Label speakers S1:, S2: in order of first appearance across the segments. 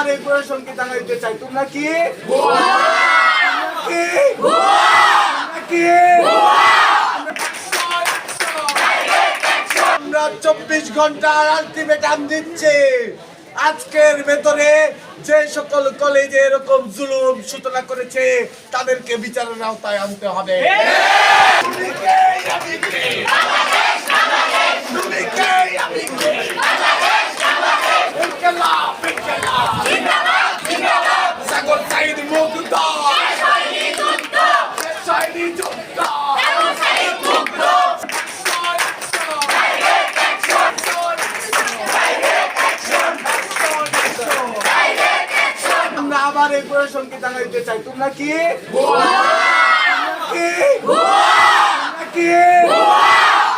S1: আমার এই প্রশাসনকে জানাইতে চাই, তোমরা কি আমরা 24 ঘন্টার আলটিমেটাম দিচ্ছি। আজকের ভেতরে যে সকল কলেজে এরকম জুলুম সূচনা করেছে তাদেরকে বিচারের আওতায় আনতে হবে। আবার এই প্রশাসনকে জানাইতে চাই, তোমরা কি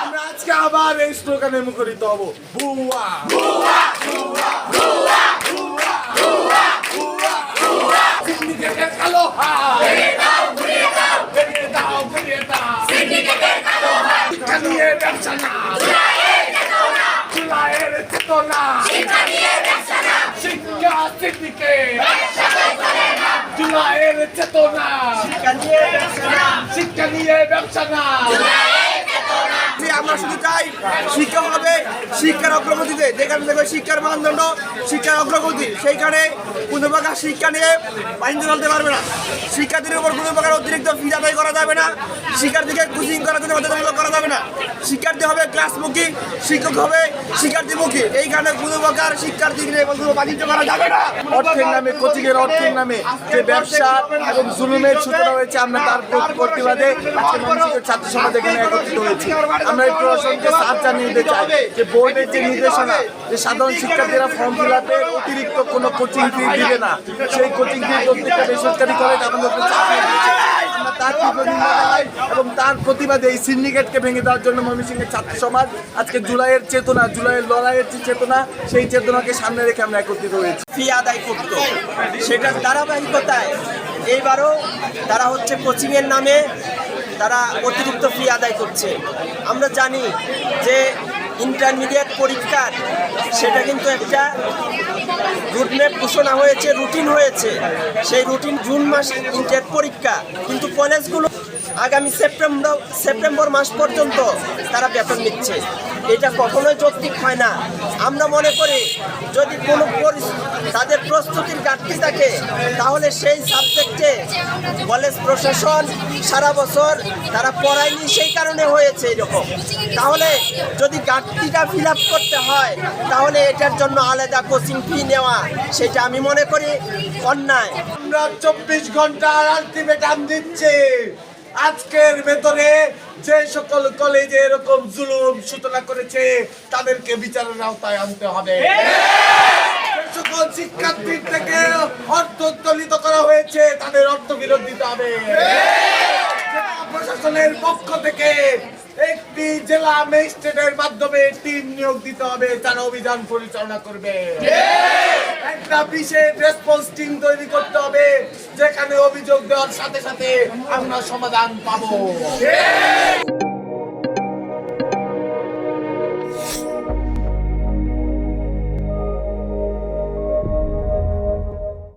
S1: আমরা আজকে আবার এই স্লোগানে মুখরিত হব। ভুয়া আমরা শুধু চাই শিক্ষা হবে, শিক্ষার অগ্রগতিতে যেখানে দেখবে শিক্ষার মানদণ্ড, শিক্ষার অগ্রগতি, সেইখানে কোনো প্রকার শিক্ষা নিয়ে বাহিনী চলতে পারবে না। শিক্ষার্থীর উপর কোনো প্রকার অতিরিক্ত ফি আদায় করা যাবে না, শিক্ষার্থীকে কোচিং করার জন্য বাধ্যতামূলক করা যাবে না। শিক্ষার্থী হবে ক্লাসমুখী, শিক্ষক হবে শিক্ষার্থীমুখী, এইখানে কোনো প্রকার শিক্ষার্থী নিয়ে কোনো বাণিজ্য করা যাবে না। অর্থের নামে, কোচিং এর অর্থের নামে যে ব্যবসা এবং জুলুমের সূচনা হয়েছে, আমরা তার প্রতিবাদে আজকে ময়মনসিংহের ছাত্র সমাজ এখানে একত্রিত হয়েছি। আমরা এই প্রশাসনকে সাহায্য জানিয়ে চাই যে বোর্ডের যে নির্দেশনা যে সাধারণ শিক্ষার্থীরা ফর্ম ফিল আপে অতিরিক্ত কোনো কোচিং ফি দিবে না, সেই কোচিং ফি প্রত্যেকটা বেসরকারি কলেজ আমাদেরকে চাপিয়ে দিয়েছে। আমরা তার এবং তার প্রতিবাদে এই সিন্ডিকেটকে ভেঙে দেওয়ার জন্য ময়মনসিংহের ছাত্র সমাজ আজকে জুলাইয়ের চেতনা, জুলাইয়ের লড়াইয়ের যে চেতনা, সেই চেতনাকে সামনে রেখে আমরা একত্রিত হয়েছি।
S2: ফি আদায় করত, সেটার ধারাবাহিকতায় এইবারও তারা হচ্ছে কোচিংয়ের নামে তারা অতিরিক্ত ফি আদায় করছে। আমরা জানি যে ইন্টারমিডিয়েট পরীক্ষার সেটা কিন্তু একটা রুটম্যাপ ঘোষণা হয়েছে, রুটিন হয়েছে। সেই রুটিন জুন মাস ইন্টার পরীক্ষা, কিন্তু কলেজগুলো আগামী সেপ্টেম্বর মাস পর্যন্ত তারা বেতন নিচ্ছে। এটা কখনোই যৌক্তিক হয় না। আমরা মনে করি যদি কোনো তাদের প্রস্তুতির ঘাটতি থাকে তাহলে সেই সাবজেক্টে কলেজ প্রশাসন সারা বছর তারা পড়ায়নি, সেই কারণে হয়েছে এরকম। তাহলে যদি ঘাটতিটা ফিল আপ করতে হয় তাহলে এটার জন্য আলাদা কোচিং ফি নেওয়া, সেটা আমি মনে করি অন্যায়।
S1: আমরা 24 ঘন্টার আলটিমেটাম দিচ্ছি। আজকের ভেতরে যে সকল কলেজে এরকম জুলুম সূচনা করেছে তাদেরকে বিচারের আওতায় আনতে হবে। সকল শিক্ষার্থীর থেকে অর্থ উত্তোলিত করা হয়েছে তাদের অর্থ ফেরত দিতে হবে। প্রশাসনের পক্ষ থেকে একটি জেলা ম্যাজিস্ট্রেটের মাধ্যমে টিম নিয়োগ দিতে হবে, তারা অভিযান পরিচালনা করবে। একটা বিশেষ রেসপন্স টিম তৈরি করতে হবে, যেখানে অভিযোগ দেওয়ার সাথে সাথে আমরা সমাধান পাবো।